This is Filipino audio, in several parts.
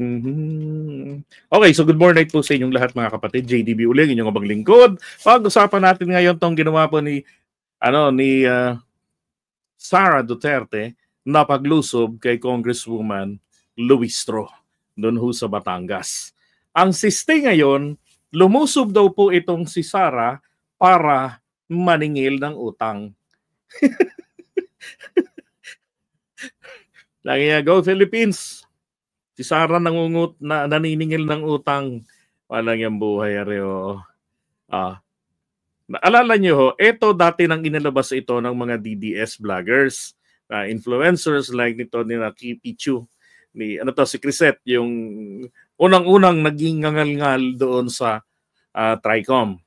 Mhm. Okay, so good morning po sa inyong lahat mga kapatid. JDB ulit, inyong abang lingkod. Pag-usapan natin ngayon tong ginawa po ni Sara Duterte na paglusob kay Congresswoman Luistro doon ho sa Batangas. Ang siste ngayon, lumusob daw po itong si Sara para maningil ng utang. Lagi niya, go Philippines! Si Sara naniningil ng utang. Walang yung buhay, areo. Naalala nyo ho, ito dati nang inilabas ito ng mga DDS vloggers, influencers like nito ni Pichu, si Crisette, yung unang-unang naging ngangal-ngal doon sa TRICOM.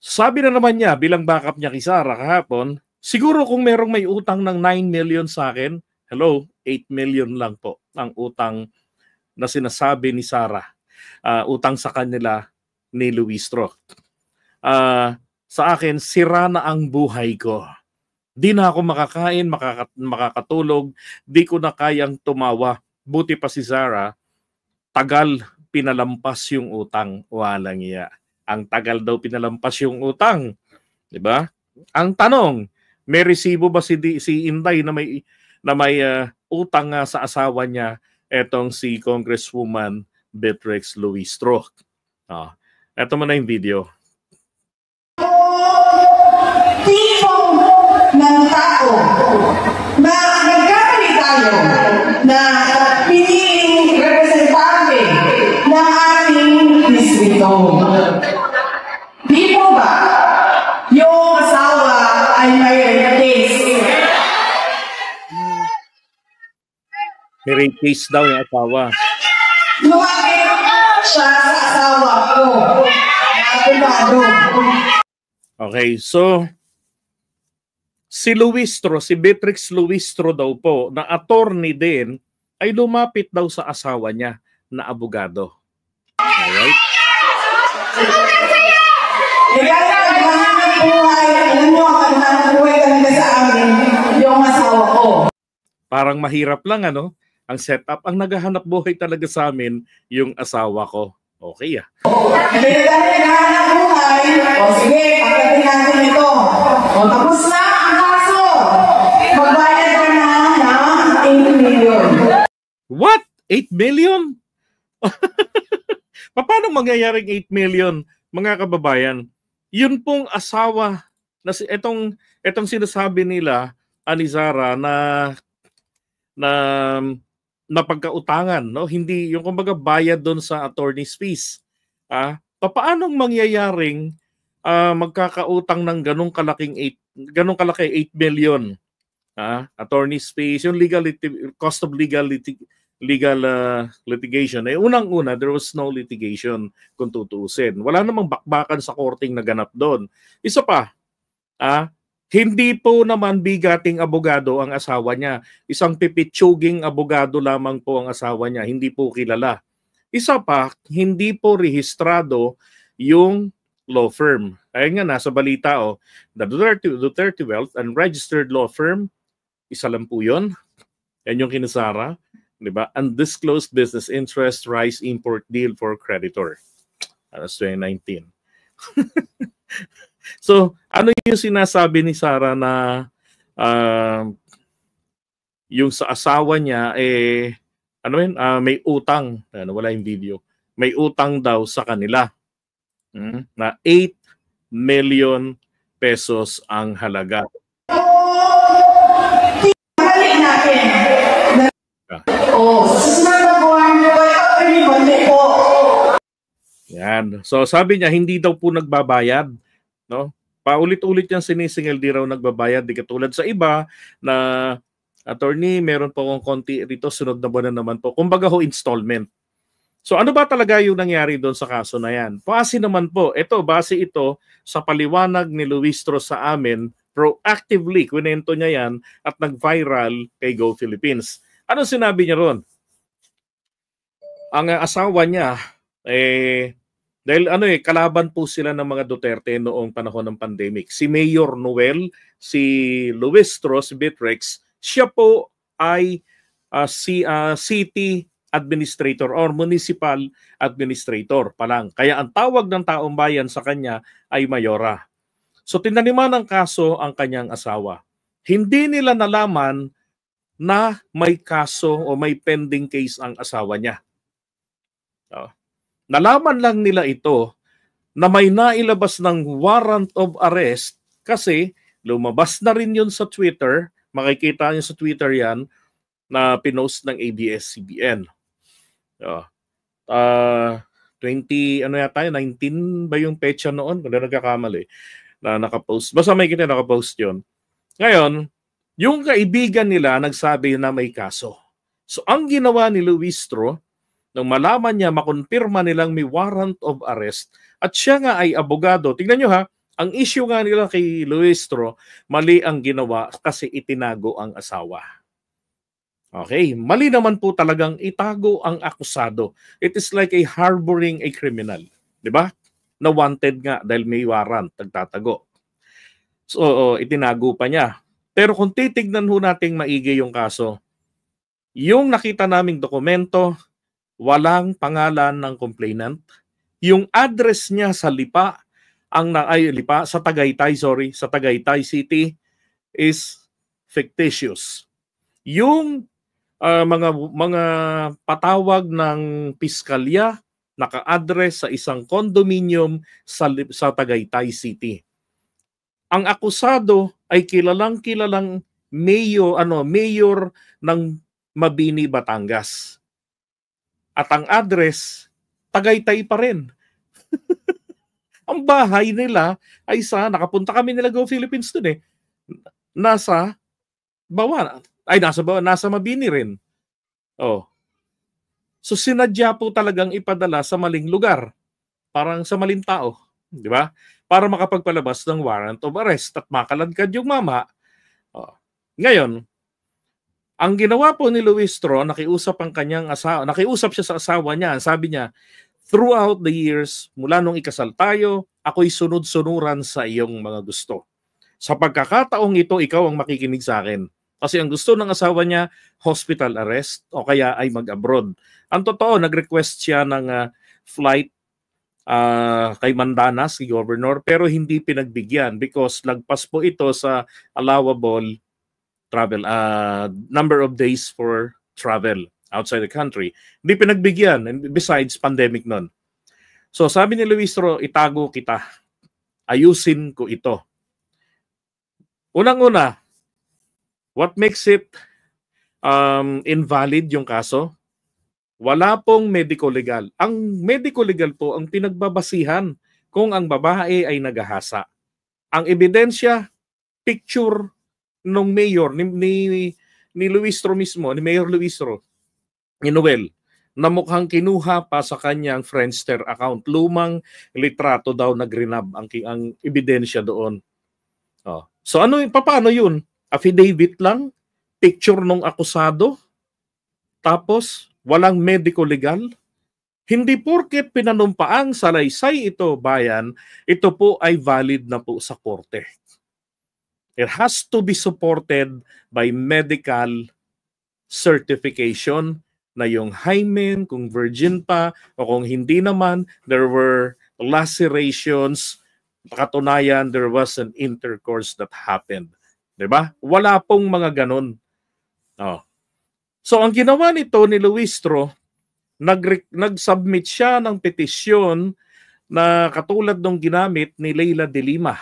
Sabi na naman niya, bilang backup niya kay Sara kahapon, siguro kung merong may utang ng 9 million sa akin, hello, 8 million lang po ang utang na sinasabi ni Sara. Utang sa kanila ni Luistro. Sa akin, sira na ang buhay ko. Di na ako makakain, makakatulog, di ko na kayang tumawa. Buti pa si Sara, tagal pinalampas yung utang. Walang iya. Ang tagal daw pinalampas yung utang. Diba? Ang tanong, may resibo ba si Inday na may utang sa asawa niya, etong si Congresswoman Beatrix Luistro? Eto mo na yung video. Tipong ng tao na nagkamali tayo na piniling representante ng ating distrito. Di po ba yung asawa ay may case? May rape case daw yung asawa. Lumapit siya sa asawa ko. Okay, so si Beatrix Luistro daw po, na attorney din, ay lumapit daw sa asawa niya na abogado. Alright? Parang mahirap lang, ano? Ang setup, ang naghahanap buhay talaga sa amin, yung asawa ko. Okay, naghahanap buhay, sige, pagdating natin ito. Tapos na ang kaso. Magbayad ka na ng 8 million. What? 8 million? Paano mangyayaring 8 million, mga kababayan? Yun pong asawa, etong sinasabi nila, ni Sara, na pagkautangan, no? Hindi yung kumbaga bayad doon sa attorney's fees. Paano mangyayaring magkakautang ng ganung kalaki 8 million? Attorney's fees, yung cost of legal litigation. Unang-una, there was no litigation kung tutuusin. Wala namang bakbakan sa korting naganap doon. Isa pa, hindi po naman bigating abogado ang asawa niya. Isang pipitsuging abogado lamang po ang asawa niya. Hindi po kilala. Isa pa, hindi po rehistrado yung law firm. Ayun nga, nasa balita, the Duterte Wealth Unregistered Law Firm, isa lang po yun. Yan yung kinasara. Diba? Undisclosed business interest, rice import deal for creditor. That's 2019. So, ano yung sinasabi ni Sara na yung sa asawa niya, may utang. Wala yung video. May utang daw sa kanila. Na 8 million pesos ang halaga. Yan. So, sabi niya, hindi daw po nagbabayad. No? Paulit-ulit yung sinisingil, di raw nagbabayad. Di katulad sa iba na attorney, meron po akong konti rito, sunod na buwan na naman po. Kumbaga ho, installment. So ano ba talaga yung nangyari doon sa kaso na yan? Base naman po, base ito sa paliwanag ni Luistro sa amin, proactively, kwento niya yan at nag-viral kay Go Philippines. Ano sinabi niya ron? Ang asawa niya, dahil kalaban po sila ng mga Duterte noong panahon ng pandemic. Si Mayor Noel, si Luistro, si Beatrix, siya po ay city administrator or municipal administrator pa lang. Kaya ang tawag ng taong bayan sa kanya ay mayora. So tinaniman ng kaso ang kanyang asawa. Hindi nila nalaman na may kaso o may pending case ang asawa niya. Nalaman lang nila ito na may nailabas ng warrant of arrest kasi lumabas na rin yun sa Twitter. Makikita niyo sa Twitter yan na pinost ng ABS-CBN. 20, ano yata, 19 ba yung petsa noon? Kung nagkakamali na nakapost. Basta may kita nakapost yun. Ngayon, yung kaibigan nila nagsabi na may kaso. So ang ginawa ni Luistro, nung malaman niya, makonfirma nilang may warrant of arrest at siya nga ay abogado. Tingnan nyo ha, ang issue nga nila kay Luistro, mali ang ginawa kasi itinago ang asawa. Okay, mali naman po talagang itago ang akusado. It is like a harboring a criminal. Di ba? Na wanted nga dahil may warrant, nagtatago. So, itinago pa niya. Pero kung titignan ho nating maigi yung kaso, yung nakita naming dokumento, walang pangalan ng complainant. Yung address niya sa Lipa, sa Tagaytay, sa Tagaytay City is fictitious. Yung mga patawag ng piskalya naka-address sa isang condominium sa Tagaytay City. Ang akusado ay kilalang mayor ng Mabini, Batangas. At ang address, Tagaytay pa rin. Ang bahay nila ay nakapunta kami nila Go Philippines dun nasa Mabini rin. So sinadya po talagang ipadala sa maling lugar. Parang sa maling tao. Di ba? Para makapagpalabas ng warrant of arrest at makaladkad yung mama. Ngayon, ang ginawa po ni Luistro, nakiusap siya sa asawa niya. Sabi niya, throughout the years, mula nung ikasal tayo, ako'y sunod-sunuran sa iyong mga gusto. Sa pagkakataong ito, ikaw ang makikinig sa akin. Kasi ang gusto ng asawa niya, hospital arrest o kaya ay mag-abroad. Ang totoo, nag-request siya ng flight kay Mandanas, si Governor, pero hindi pinagbigyan because lagpas po ito sa allowable travel, number of days for travel outside the country. Hindi pinagbigyan, and besides, pandemic nun. So sabi ni Luistro, itago kita. Ayusin ko ito. Unang-una, what makes it invalid yung kaso? Wala pong medico legal. Ang medico legal po ang pinagbabasihan kung ang babae ay nagahasa. Ang ebidensya, picture nung mayor, ni Luistro mismo, ni Mayor Luistro, ni Noel, na mukhang kinuha pa sa kanyang Friendster account. Lumang litrato daw na grinab ang ebidensya doon. So paano yun? Affidavit lang? Picture nung akusado? Tapos walang medico legal? Hindi porket pinanumpaang salaysay ito, bayan, ito po ay valid na po sa korte. It has to be supported by medical certification na yung hymen, kung virgin pa, o kung hindi naman, there were lacerations, katunayan there was an intercourse that happened. Diba? Wala pong mga ganun. So ang ginawa nito ni Luistro, nag-submit siya ng petisyon na katulad ng ginamit ni Leila de Lima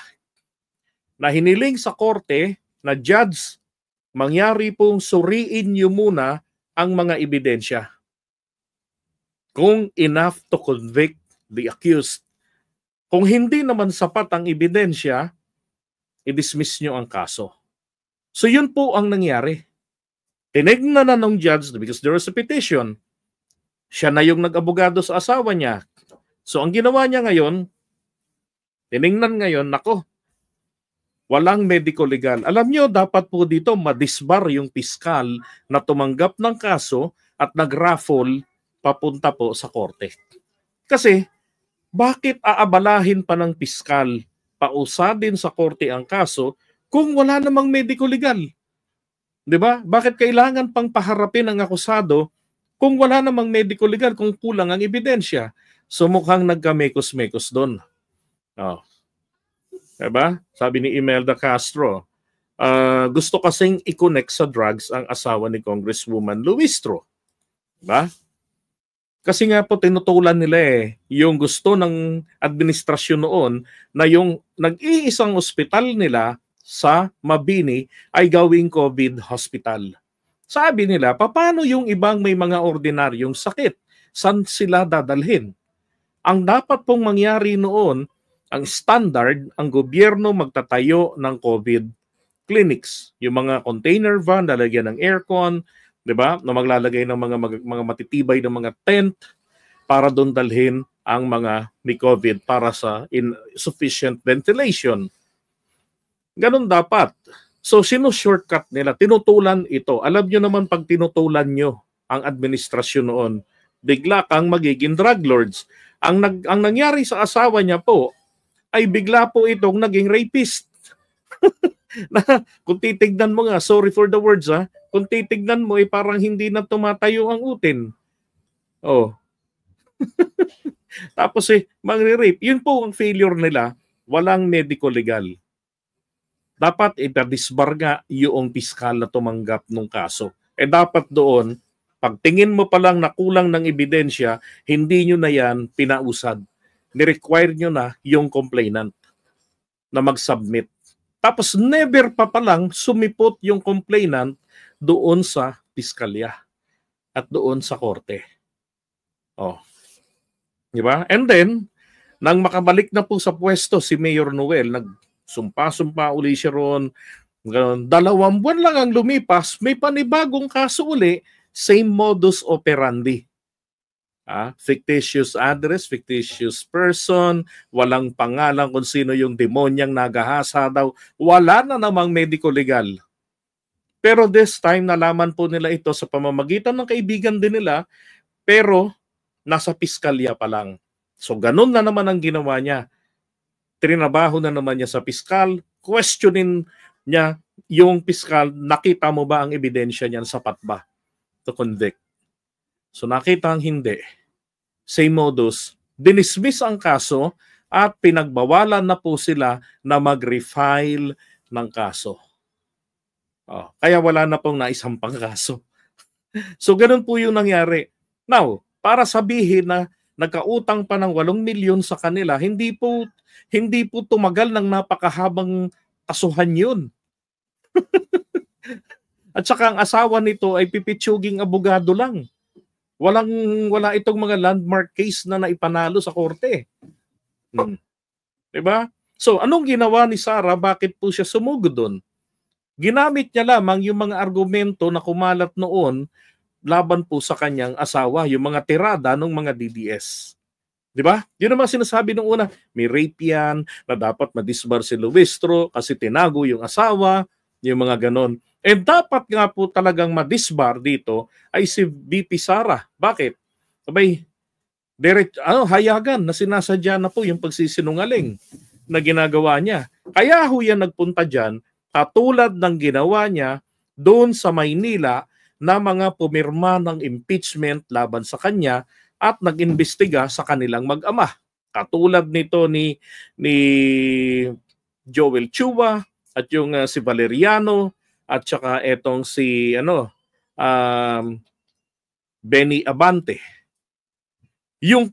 na hiniling sa korte na judge, mangyari pong suriin niyo muna ang mga ebidensya kung enough to convict the accused. Kung hindi naman sapat ang ebidensya, i-dismiss niyo ang kaso. So yun po ang nangyari. Tinignan na ng judge because there was a petition. Siya na yung nag-abogado sa asawa niya. So ang ginawa niya ngayon, tinignan ngayon, nako, walang medico legal. Alam niyo, dapat po dito madisbar yung piskal na tumanggap ng kaso at nag-raffle papunta po sa korte. Kasi, bakit aabalahin pa ng piskal pausadin sa korte ang kaso kung wala namang medico legal? Diba? Bakit kailangan pang paharapin ang akusado Kung wala namang medical legal, kung kulang ang ebidensya, so mukhang nagka-mekos-mekos doon. Oh. Diba? Sabi ni Imelda Castro, gusto kasing i-connect sa drugs ang asawa ni Congresswoman Luistro. Diba? Kasi nga po tinutulan nila yung gusto ng administrasyon noon na yung nag-iisang ospital nila sa Mabini ay gawing COVID hospital. Sabi nila, paano yung ibang may mga ordinaryong sakit? Saan sila dadalhin? Ang dapat pong mangyari noon, ang standard, ang gobyerno magtatayo ng COVID clinics. Yung mga container van, lalagyan ng aircon, di ba? Na maglalagay ng mga matitibay ng mga tent para doon dalhin ang mga may COVID para sa insufficient ventilation. Ganun dapat. So, sino-shortcut nila? Tinutulan ito. Alam nyo naman pag tinutulan nyo ang administrasyon noon, bigla kang magiging drug lords. Ang nangyari sa asawa niya po, ay bigla po itong naging rapist. Na, kung titignan mo nga, sorry for the words kung titignan mo, parang hindi na tumatayo ang utin. Oh. Tapos magre-rape. Yun po ang failure nila. Walang medical legal. Dapat ipadisbarga yung piskal na tumanggap ng kaso. Dapat doon, pagtingin mo pa lang na kulang ng ebidensya, hindi nyo na yan pinausad. Ni-require nyo na yung complainant na mag-submit. Tapos never pa palang sumipot yung complainant doon sa piskalya at doon sa korte. Oh. Di ba? And then, nang makabalik na po sa pwesto si Mayor Noel, nagsumpa-sumpa uli siya ron. 2 buwan lang ang lumipas, may panibagong kaso uli, same modus operandi. Fictitious address, fictitious person, walang pangalan kung sino yung demonyang nagahasa daw. Wala na namang medical legal. Pero this time, nalaman po nila ito sa pamamagitan ng kaibigan din nila, pero nasa piskalya pa lang. So ganun na naman ang ginawa niya. Trinabaho na naman niya sa piskal, questionin niya yung piskal, nakita mo ba ang ebidensya niyan, sapat ba to convict? So nakita ang hindi. Same modus, dinismiss ang kaso at pinagbawalan na po sila na mag-refile ng kaso. Kaya wala na pong naisampang kaso. So ganun po yung nangyari. Now, para sabihin na nagkautang pa ng 8 milyon sa kanila, hindi po tumagal ng napakahabang kasuhan yun. At saka ang asawa nito ay pipitsuging abogado lang. Wala itong mga landmark case na naipanalo sa korte. Diba? So, anong ginawa ni Sara? Bakit po siya sumugod doon? Ginamit niya lamang yung mga argumento na kumalat noon laban po sa kanyang asawa, yung mga tirada ng mga DDS. Diba? Yun naman sinasabi nung una, may rape yan, na dapat madisbar si Luistro kasi tinago yung asawa, yung mga ganon. Dapat nga po talagang madisbar dito ay si VP Sara. Bakit? Abay, hayagan na sinasadya na po yung pagsisinungaling na ginagawa niya. Kaya ho yan nagpunta dyan, katulad ng ginawa niya doon sa Maynila na mga pumirma ng impeachment laban sa kanya at nag-imbestiga sa kanilang mag-ama. Katulad nito ni Joel Chua at yung si Valeriano at saka etong si Benny Abante. Yung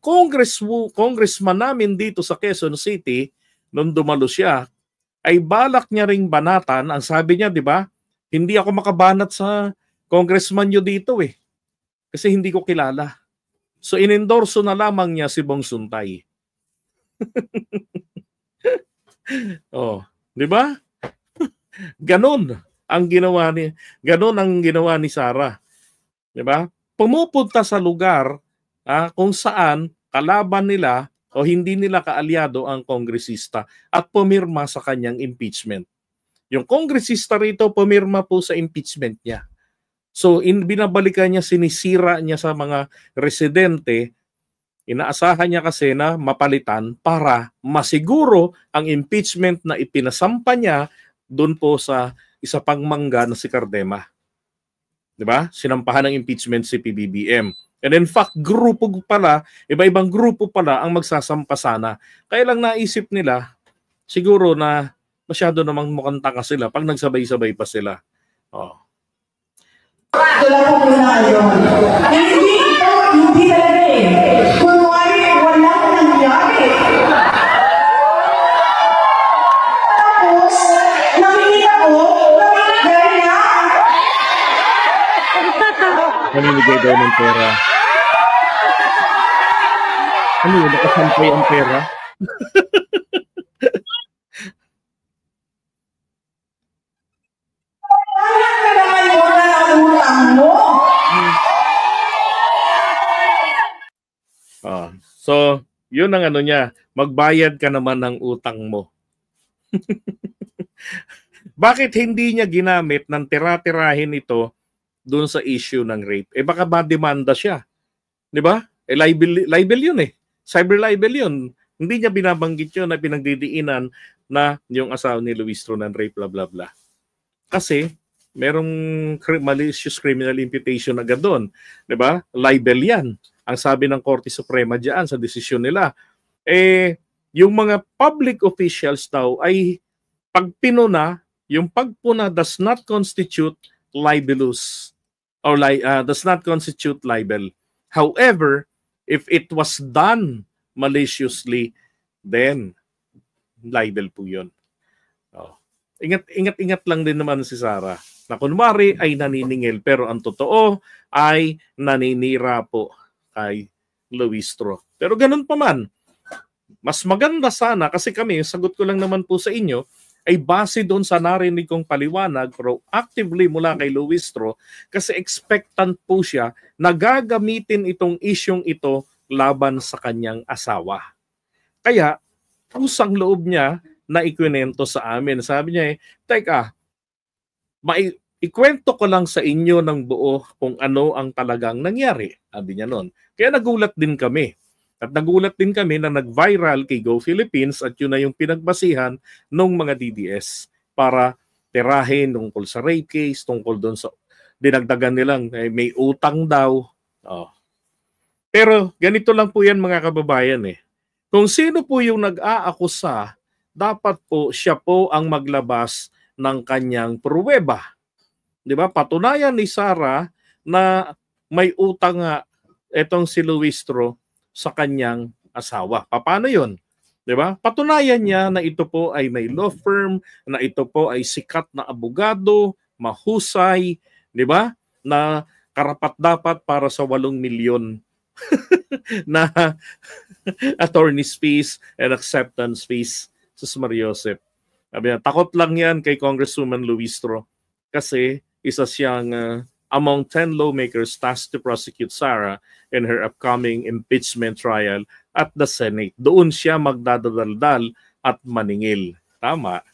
congressman namin dito sa Quezon City, nung dumalo siya, ay balak niya ring banatan. Ang sabi niya, di ba, hindi ako makabanat sa congressman nyo dito kasi hindi ko kilala. So inendorso na lamang niya si Bong Suntay. Di ba? Ganon ang ginawa ni Sara. Di ba? Pumupunta sa lugar kung saan kalaban nila o hindi nila kaalyado ang kongresista at pumirma sa kanyang impeachment. Yung kongresista rito pumirma po sa impeachment niya. So binabalikan niya, sinisira niya sa mga residente. Inaasahan niya kasi na mapalitan para masiguro ang impeachment na ipinasampa niya doon po sa isa pang mangga na si Cardema. 'Di ba? Sinampahan ng impeachment si PBBM. And in fact, grupo pala, iba-ibang grupo pala ang magsasampa sana. Kaya lang naisip nila, siguro na masyado namang mukhang tanga sila pag nagsabay-sabay pa sila. Oh. Wala po muna ngayon. Hindi ito, hindi talaga eh. Kunwari, walang nangyari. Tapos, namingit ako, dahil na. Naninigay daw ng pera. Ano yun? Nakasampay ang pera? Kaya ka naman muna ang utang mo. So, yun ang ano niya. Magbayad ka naman ng utang mo. Bakit hindi niya ginamit ng tira-tirahin ito doon sa issue ng rape? Eh baka ma-demanda siya. 'Di ba? Eh libel yun eh. Cyber libel yun. Hindi niya binabanggit yun na pinagdidiinan na yung asawa ni Luis Tro ng rape, blah blah blah. Kasi merong malicious criminal imputation agad doon. 'Di ba? Libel yan. Ang sabi ng Korte Suprema diyan sa desisyon nila. Eh, yung mga public officials daw ay pagpinuna, yung pagpuna does not constitute libelous or does not constitute libel. However, if it was done maliciously, then libel po yun. Oh. Ingat lang din naman si Sara na kunwari ay naniningil pero ang totoo ay naninira po kay Luis Tro. Pero ganun pa man, mas maganda sana kasi kami, sagot ko lang naman po sa inyo, ay base doon sa narinig kong paliwanag proactively mula kay Luis Tro kasi expectant po siya na gagamitin itong isyong ito laban sa kanyang asawa. Kaya, pusang loob niya na ikwento sa amin. Sabi niya teka, ikwento ko lang sa inyo ng buo kung ano ang talagang nangyari. Sabi niya noon. Kaya nagulat din kami. At nagulat din kami na nag-viral kay Go Philippines at yun na yung pinagbasihan ng mga DDS para tirahin tungkol sa rape case, tungkol doon sa dinagdagan nilang may utang daw. Oh. Pero ganito lang po yan mga kababayan eh. Kung sino po yung nag-aakusa, dapat po siya po ang maglabas ng kanyang pruweba. 'Di ba? Patunayan ni Sara na may utang nga etong si Luis Tro sa kanyang asawa. Paano 'yon? 'Di ba? Patunayan niya na ito po ay may law firm, na ito po ay sikat na abogado, mahusay, 'di ba? Na karapat-dapat para sa 8 milyon na attorney's fees and acceptance fees. Sus Mariosep. Sabi niya, takot lang yan kay Congresswoman Luis Tro kasi isa siyang among 10 lawmakers tasked to prosecute Sara in her upcoming impeachment trial at the Senate. Doon siya magdadaldal at maningil. Tama.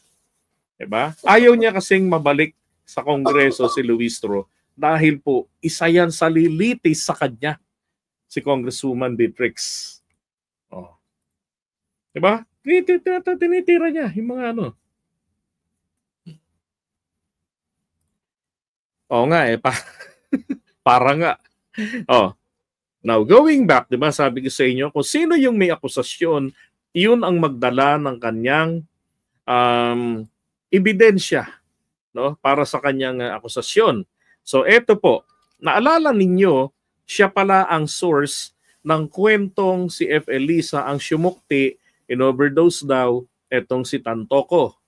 Diba? Ayaw niya kasing mabalik sa Kongreso si Luis Tro dahil po isa yan sa lilitis sa kanya, si Congresswoman Beatrix. Oh. Diba? Tinitira niya yung mga ano. Oo nga para nga. Oh. Now, going back, diba, sabi ko sa inyo, kung sino yung may akusasyon, yun ang magdala ng kanyang ebidensya, no, para sa kanyang akusasyon. So, eto po, naalala ninyo, siya pala ang source ng kwentong si F. Elisa ang sumukti, in-overdose daw etong si Tantoco.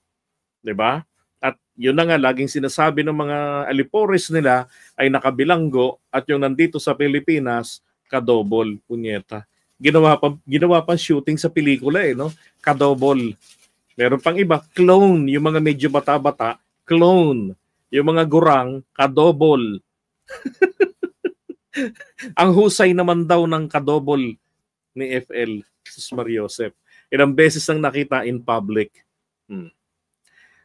'Di ba? At yun na nga, laging sinasabi ng mga alipores nila ay nakabilanggo at yung nandito sa Pilipinas, kadobol, punyeta. Ginawa pa shooting sa pelikula no? Kadobol. Meron pang iba, clone, yung mga medyo bata-bata, clone. Yung mga gurang, kadobol. Ang husay naman daw ng kadobol ni FL, Sus Mariosep. Ilang beses nang nakita in public.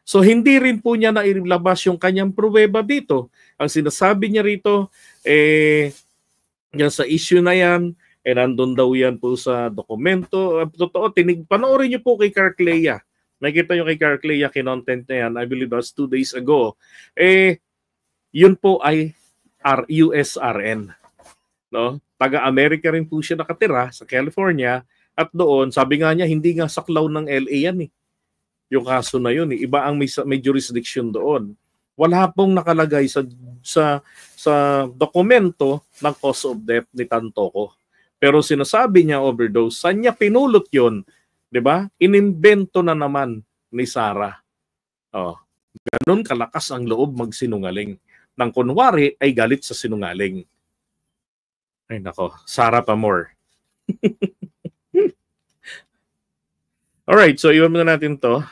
So hindi rin po niya nailabas yung kanyang pruweba dito. Ang sinasabi niya rito, yan sa issue na yan, nandun daw yan po sa dokumento. Totoo, panoorin niyo po kay Carcleia. Nakikita niyo kay Carcleia, kinontent na yan, I believe that's 2 days ago. Yun po ay USRN. No? Taga-America rin po siya nakatira sa California at doon, sabi nga niya, hindi nga saklaw ng LA yan eh. Yung kaso na yun, eh. Iba ang may jurisdiction doon. Wala pong nakalagay sa dokumento ng cause of death ni Tantoco. Pero sinasabi niya overdose. Saan niya pinulot yun? 'Di ba? Inimbento na naman ni Sarah. Oh, ganun kalakas ang loob magsinungaling. Nang kunwari ay galit sa sinungaling. Ay nako, Sarah pa more. Alright, so iwan muna natin to.